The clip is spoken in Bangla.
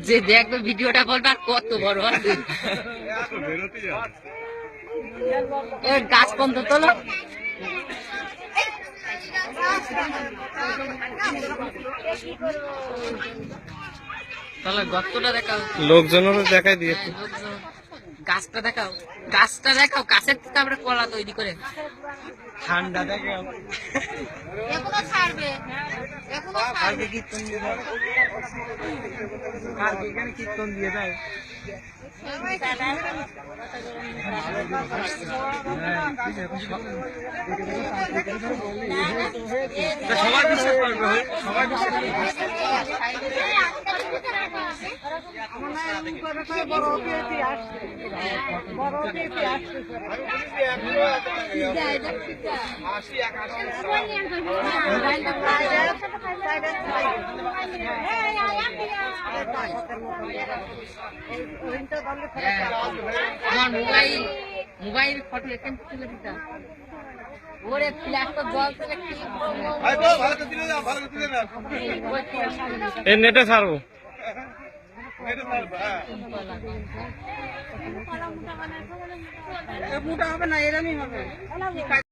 যে দেখবে ভিডিওটা বলবে আর কত বড় গাছ কম তো তোলো তাহলে গর্তটা দেখাও লোকজনেরও দেখাই দিয়ে গাছটা দেখাও গাছের থেকে আমরা কলা তৈরি করে ঠান্ডা দেখাও এখনো ছাড়বে কীর্তন দিয়ে যায় এখানে কীর্তন দিয়ে যায় সবাই বিশ্বাস করবে সবাই বিশ্বাস আমার মোবাইল ফটো এখানে তুলে দিতাম ওরে ফ্ল্যাশটা জল থেকে এই নেটে ছাড়বো মোটা হবে না এরমই হবে